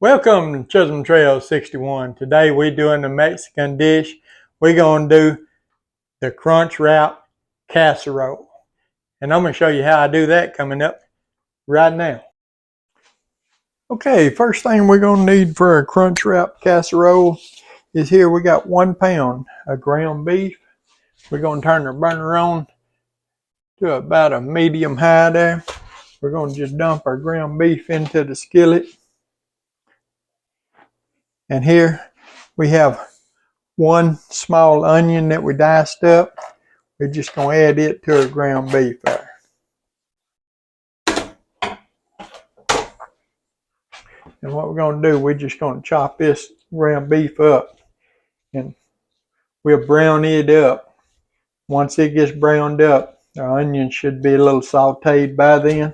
Welcome to Chisholm Trail 61. Today we're doing the Mexican dish. We're going to do the crunch wrap casserole. And I'm going to show you how I do that coming up right now. Okay, first thing we're going to need for a crunch wrap casserole is here we got 1 pound of ground beef. We're going to turn the burner on to about a medium high there. We're going to just dump our ground beef into the skillet. And here we have 1 small onion that we diced up. We're just going to add it to our ground beef there. And what we're going to do, we're just going to chop this ground beef up. And we'll brown it up. Once it gets browned up, our onion should be a little sauteed by then.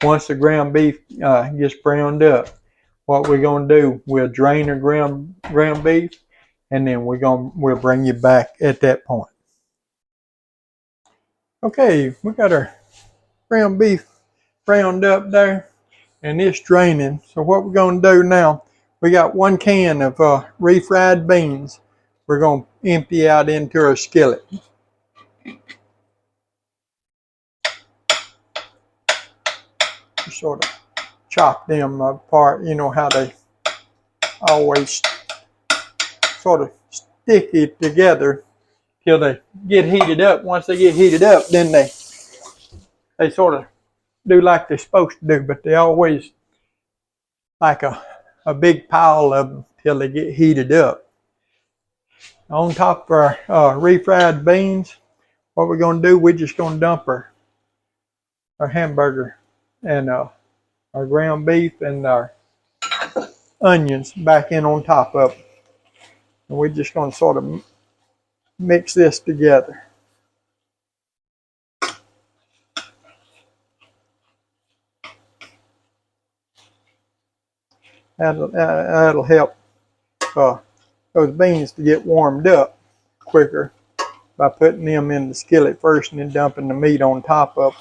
Once the ground beef gets browned up, what we're going to do, we'll drain our ground beef, and then we'll bring you back at that point. Okay, we got our ground beef browned up there, and it's draining. So what we're going to do now, we got 1 can of refried beans. We're going to empty out into our skillet. Just sort of chop them apart. You know how they always sort of stick it together till they get heated up. Once they get heated up, then they sort of do like they're supposed to do, but they always like a big pile of them till they get heated up. On top of our refried beans, what we're going to do, we're just going to dump our hamburger and our ground beef and our onions back in on top of it. And we're just going to sort of mix this together. That'll help those beans to get warmed up quicker by putting them in the skillet first and then dumping the meat on top of it.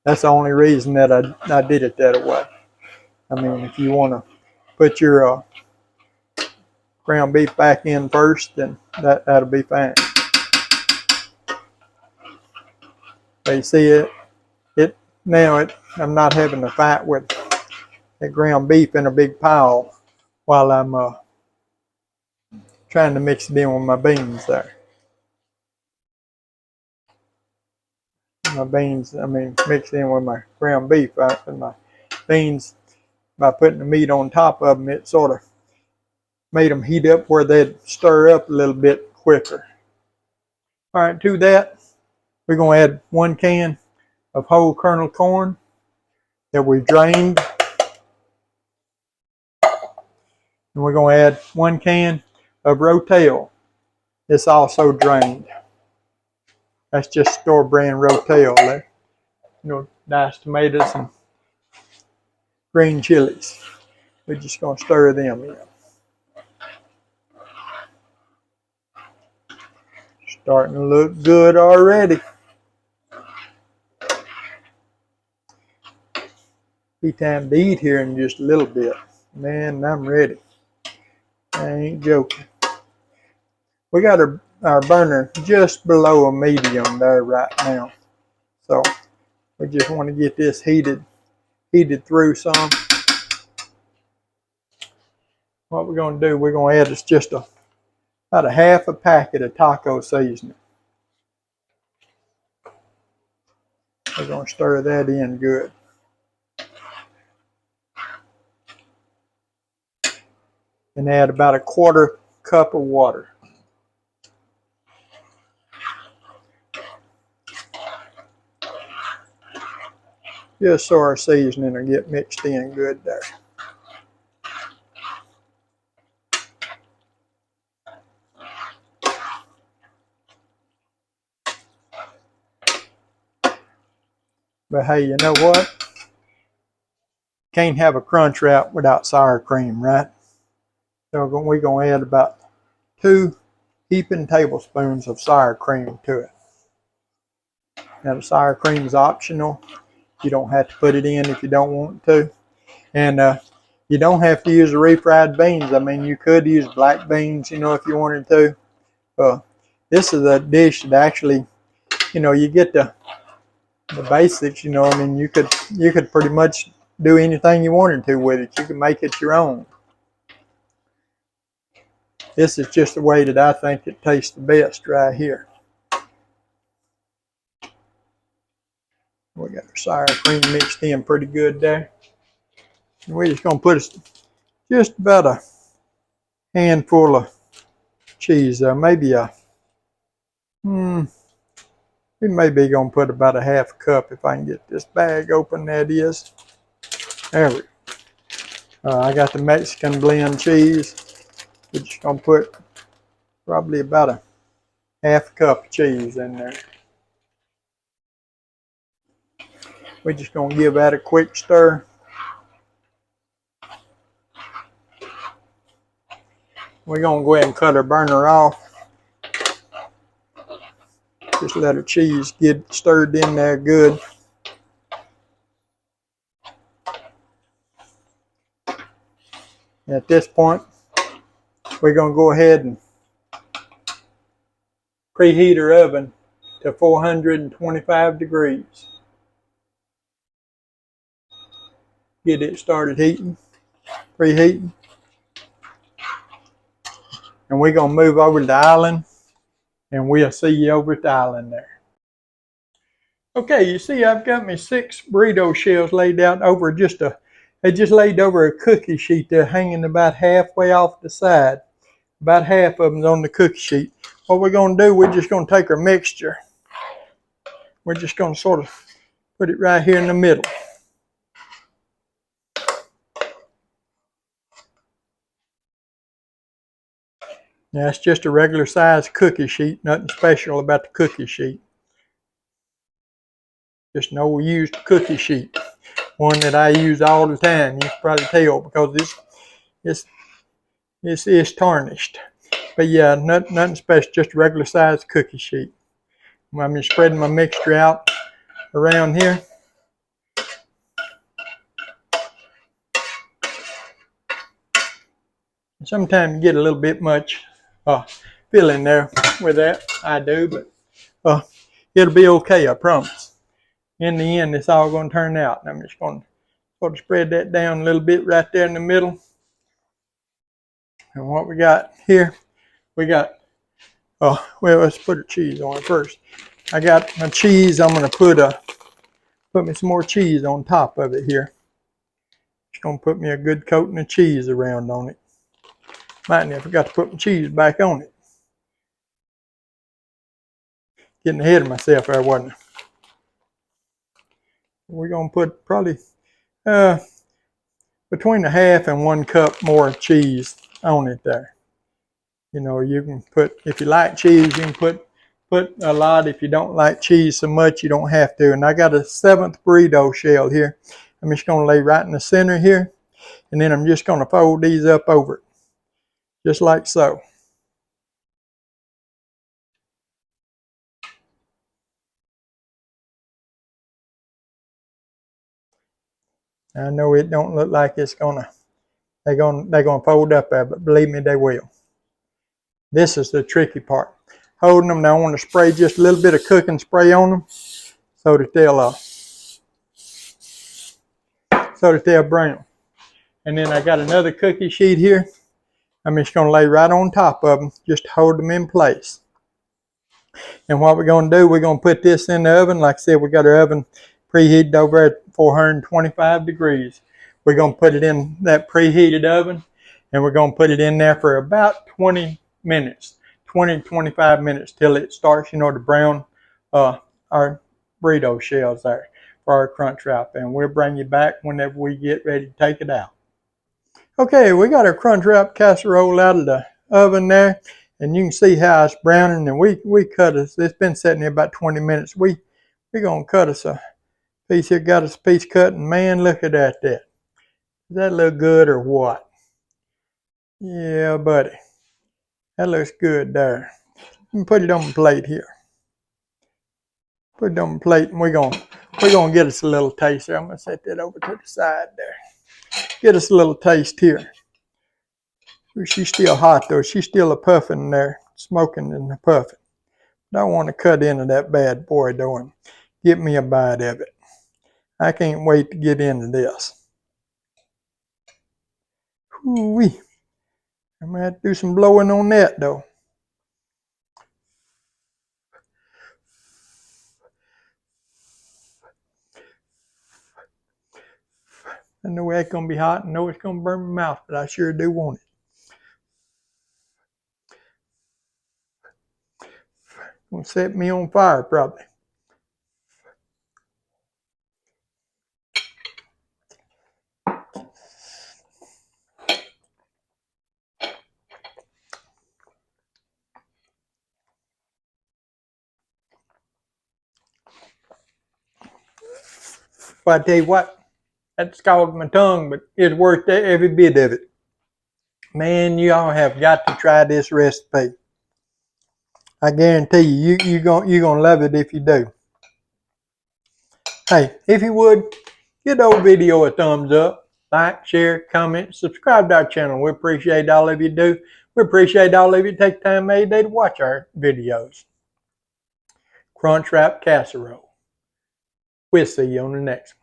That's the only reason that I did it that way. I mean, if you want to put your ground beef back in first, then that'll be fine. But you see I'm not having to fight with that ground beef in a big pile while I'm trying to mix it in with my beans there. My beans, mixed in with my ground beef. And my beans, by putting the meat on top of them, it sort of made them heat up where they'd stir up a little bit quicker. All right, to that, we're going to add 1 can of whole kernel corn that we drained. And we're going to add 1 can of ro-tel. It's also drained. That's just store brand ro-tel there. You know, diced tomatoes and green chilies. We're just going to stir them in. Starting to look good already. Be time to eat here in just a little bit. Man, I'm ready. I ain't joking. We got our burner just below a medium there right now. So we just want to get this heated through some. What we're going to do, we're going to add is just about a 1/2 packet of taco seasoning. We're going to stir that in good. And add about a 1/4 cup of water. Just so our seasoning will get mixed in good there. But hey, you know what? Can't have a crunch wrap without sour cream, right? So we're going to add about 2 heaping tablespoons of sour cream to it. Now the sour cream is optional. You don't have to put it in if you don't want to. And You don't have to use the refried beans. I mean, you could use black beans, you know, if you wanted to. This is a dish that actually, you know, you get the basics, you know. I mean, you could pretty much do anything you wanted to with it. You could make it your own. This is just the way that I think it tastes the best right here. We got our sour cream mixed in pretty good there. And we're just going to put just about a handful of cheese there. Maybe we may be going to put about a half cup if I can get this bag open. That is. There we go. I got the Mexican blend cheese. We're just going to put probably about a half cup of cheese in there. We're just going to give that a quick stir. We're going to go ahead and cut our burner off. Just let our cheese get stirred in there good. At this point, we're going to go ahead and preheat our oven to 425 degrees. Get it started heating, preheating. And we're going to move over to the island, and we'll see you over at the island there. Okay, you see I've got my 6 burrito shells laid out over they just laid over a cookie sheet. They're hanging about halfway off the side. About half of them's on the cookie sheet. What we're going to do, we're just going to take our mixture. We're just going to sort of put it right here in the middle. Now it's just a regular size cookie sheet, nothing special about the cookie sheet. Just an old used cookie sheet. One that I use all the time. You can probably tell because this is tarnished. But yeah, nothing special, just a regular size cookie sheet. I'm just spreading my mixture out around here. Sometimes you get a little bit much filling there with that. I do, but it'll be okay, I promise. In the end, it's all going to turn out. And I'm just going to sort of spread that down a little bit right there in the middle. And what we got here, we got, well, let's put the cheese on it first. I got my cheese. I'm going to put me some more cheese on top of it here. Just going to put me a good coating of cheese around on it. Might have forgot to put my cheese back on it. Getting ahead of myself there, wasn't I? We're going to put probably between a half and 1 cup more cheese on it there. You know, you can put, if you like cheese, you can put a lot. If you don't like cheese so much, you don't have to. And I got a 7th burrito shell here. I'm just going to lay right in the center here. And then I'm just going to fold these up over it. Just like so. I know it don't look like it's they're gonna fold up there, but believe me, they will. This is the tricky part. Holding them, now I want to spray just a little bit of cooking spray on them so that they'll brown. And then I got another cookie sheet here. I'm just gonna lay right on top of them, just to hold them in place. And what we're gonna do, we're gonna put this in the oven. Like I said, we got our oven preheated over at 425 degrees. We're going to put it in that preheated oven, and we're going to put it in there for about 20 minutes, 20 to 25 minutes till it starts, you know, to brown our burrito shells there for our crunch wrap. And we'll bring you back whenever we get ready to take it out. Okay, we got our crunch wrap casserole out of the oven there, and you can see how it's browning. And we cut it. It's been sitting there about 20 minutes. We're going to cut us a piece here, got us a piece cut, and man, look at that. Does that look good or what? Yeah, buddy. That looks good there. Let me put it on the plate here. Put it on the plate, and we're gonna get us a little taste there. I'm gonna set that over to the side there. get us a little taste here. She's still hot though. She's still a puffing in there, smoking and a puffing. Don't want to cut into that bad boy though and get me a bite of it. I can't wait to get into this. Whoo-wee. I'm going to have to do some blowing on that though. I know it's going to be hot and know it's going to burn my mouth, but I sure do want it. Going to set me on fire probably. But I tell you what, that scalded my tongue, but it's worth every bit of it. Man, you all have got to try this recipe. I guarantee you're gonna love it if you do. Hey, if you would, give the old video a thumbs up, like, share, comment, subscribe to our channel. We appreciate all of you do. We appreciate all of you take time every day to watch our videos. Crunch Wrap Casserole. We'll see you on the next one.